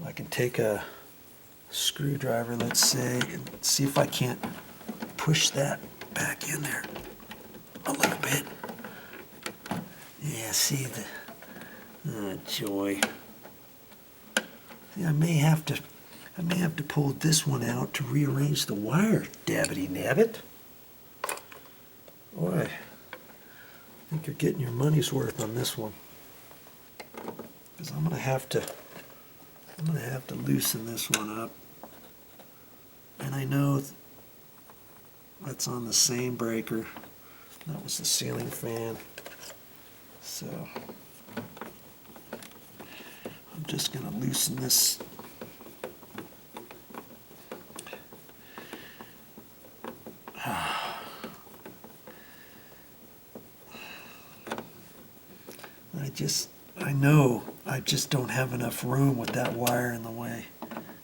I can take a screwdriver, let's say, and see if I can't push that back in there a little bit. Yeah, see the, oh joy. See, I may have to pull this one out to rearrange the wire, dabbity nabbit. Boy, I think you're getting your money's worth on this one. Because I'm gonna have to loosen this one up. And I know that's on the same breaker. That was the ceiling fan. So I'm just gonna loosen this. I know I just don't have enough room with that wire in the way.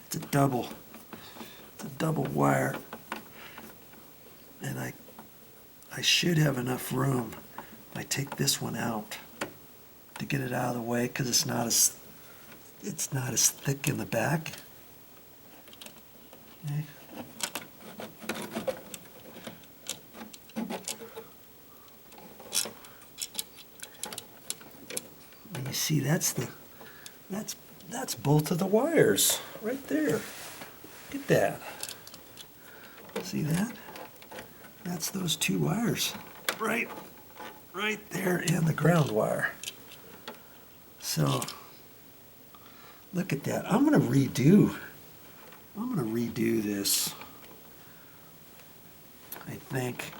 It's a double wire, and I should have enough room if I take this one out to get it out of the way, because it's not as thick in the back. Okay. And you see, that's both of the wires right there. Look at that. See that? That's those two wires right there, and the ground wire. So look at that. I'm gonna redo this. I think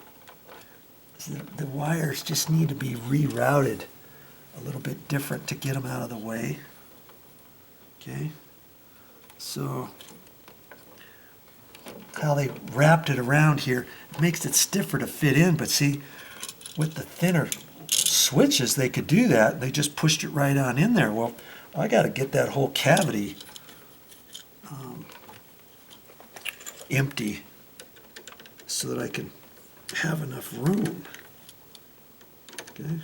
the wires just need to be rerouted a little bit different to get them out of the way. Okay, so how they wrapped it around here, it makes it stiffer to fit in, but see, with the thinner switches they could do that. They just pushed it right on in there. Well, I got to get that whole cavity empty so that I can have enough room. Okay.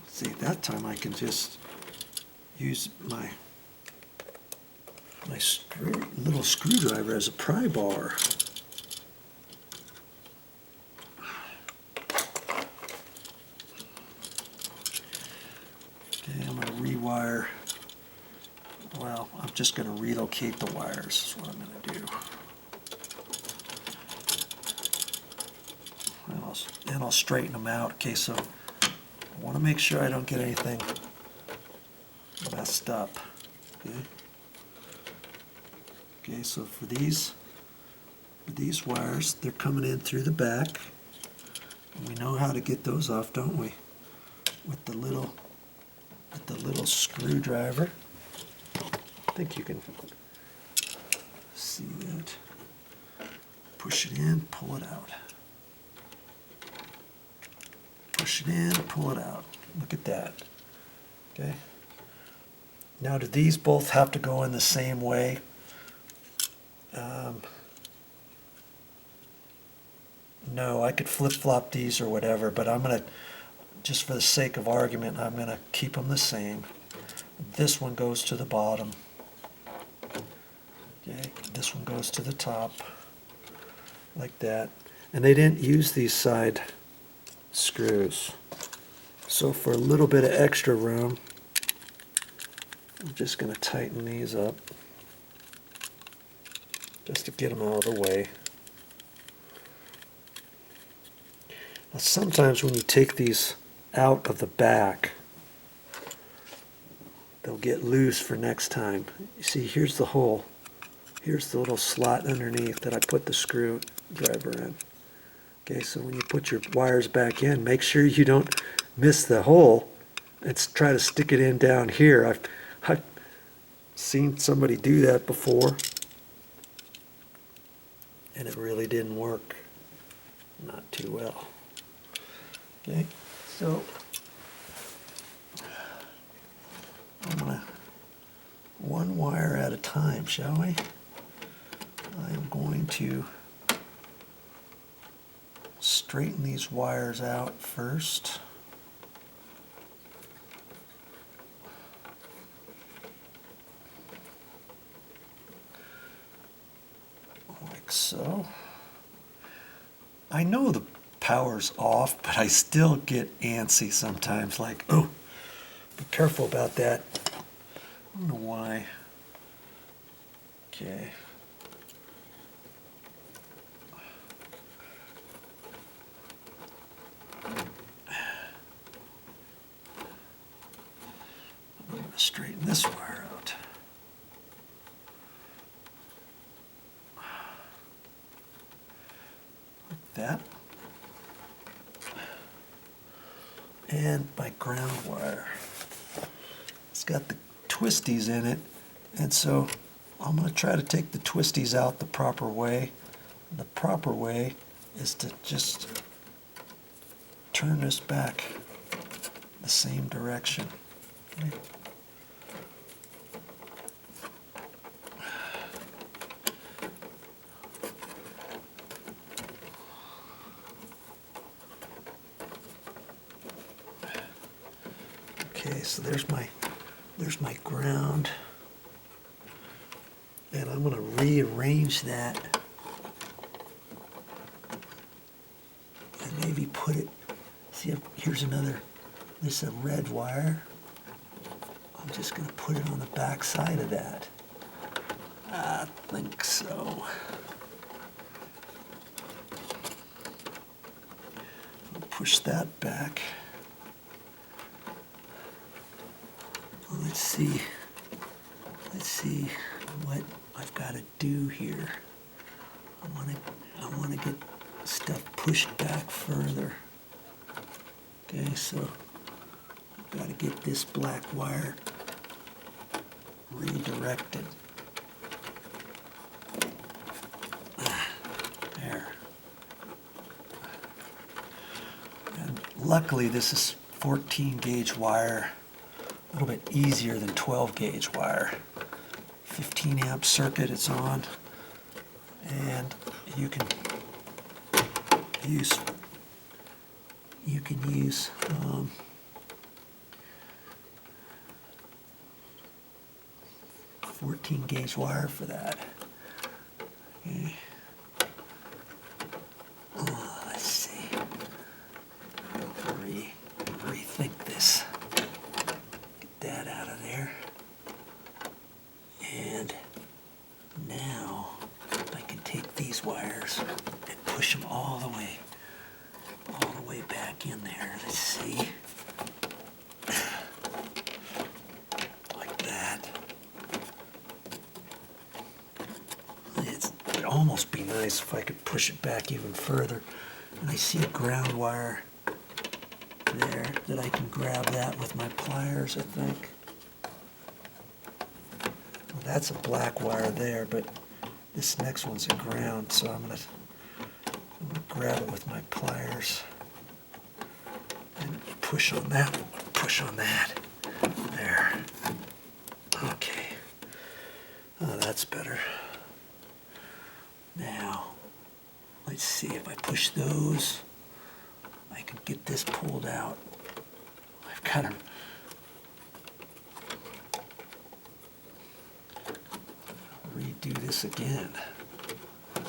See, that time I can just use my little screwdriver as a pry bar. Okay, I'm going to rewire. Well, I'm just going to relocate the wires is what I'm going to do. And I'll straighten them out. Okay, so I want to make sure I don't get anything messed up. Okay. Okay, so for these wires, they're coming in through the back. And we know how to get those off, don't we? With the little screwdriver. I think you can see that. Push it in, pull it out. Push it in, pull it out. Look at that. Okay. Now, do these both have to go in the same way? No, I could flip-flop these or whatever, but I'm going to, just for the sake of argument, I'm going to keep them the same. This one goes to the bottom. Okay, this one goes to the top, like that. And they didn't use these side screws. So for a little bit of extra room, I'm just going to tighten these up just to get them out of the way. Now, sometimes when you take these out of the back, they'll get loose for next time. You see, here's the hole. Here's the little slot underneath that I put the screwdriver in. Okay, so when you put your wires back in, make sure you don't miss the hole and try to stick it in down here. I've seen somebody do that before, and it really didn't work. Not too well. Okay, so I'm gonna one wire at a time, shall we? I am going to straighten these wires out first. Like so. I know the power's off, but I still get antsy sometimes, like, oh, be careful about that. I don't know why. Okay. I'm going to straighten this wire out. Like that. And my ground wire. It's got the twisties in it, and so I'm going to try to take the twisties out the proper way. The proper way is to just turn this back the same direction. Okay. Okay, so there's my ground, and I'm going to rearrange that and maybe put it, see, here's another, this is a red wire. I'm just going to put it on the back side of that. I think so. I'll push that back. Let's see what I've got to do here. I want to get stuff pushed back further. Okay, so I've got to get this black wire redirected. There. And luckily this is 14 gauge wire. A little bit easier than 12 gauge wire. 15 amp circuit it's on, and you can use 14 gauge wire for that. Okay. Let's see. Rethink this. That out of there, and now I can take these wires and push them all the way back in there. Let's see, like that. It'd almost be nice if I could push it back even further. And I see a ground wire there that I can grab that with my pliers, I think. Well, that's a black wire there, but this next one's a ground, so I'm gonna grab it with my pliers and push on that one, push on that. There. Okay. Oh, that's better. Now, let's see if I push those, I can get this pulled out. I've got to redo this again. It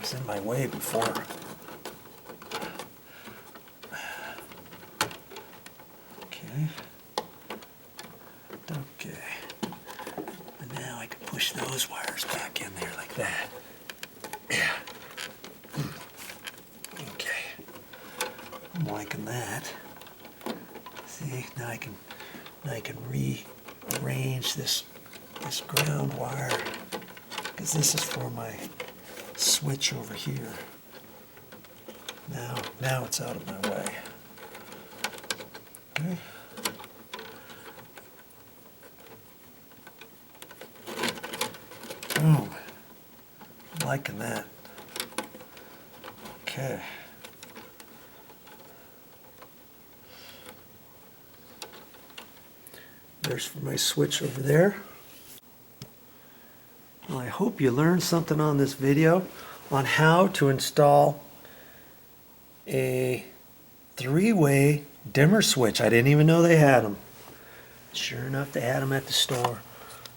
was in my way before. Okay. Okay. And now I can push those wires back in there like that. Yeah. Okay. I'm liking that. See, now I can rearrange this ground wire, because this is for my switch over here. Now it's out of my way. Okay. Boom. I'm liking that. Okay. There's my switch over there. Well, I hope you learned something on this video on how to install a three-way dimmer switch. I didn't even know they had them. Sure enough, they had them at the store.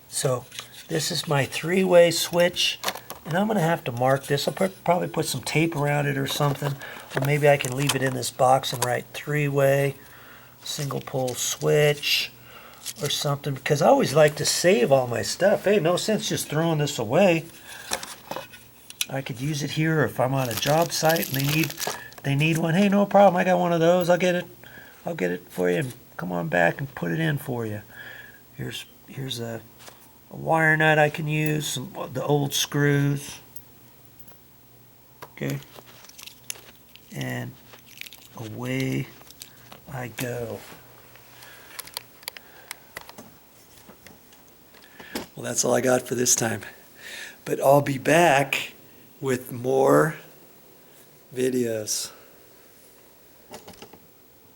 So this is my three-way switch, and I'm going to have to mark this. I'll probably put some tape around it or something, or maybe I can leave it in this box and write three-way single pole switch or something, because I always like to save all my stuff. Hey, no sense just throwing this away. I could use it here, or if I'm on a job site and they need one. Hey, no problem. I got one of those. I'll get it for you, and come on back and put it in for you. Here's a wire nut I can use, the old screws. Okay, and away I go. Well, that's all I got for this time. But I'll be back with more videos.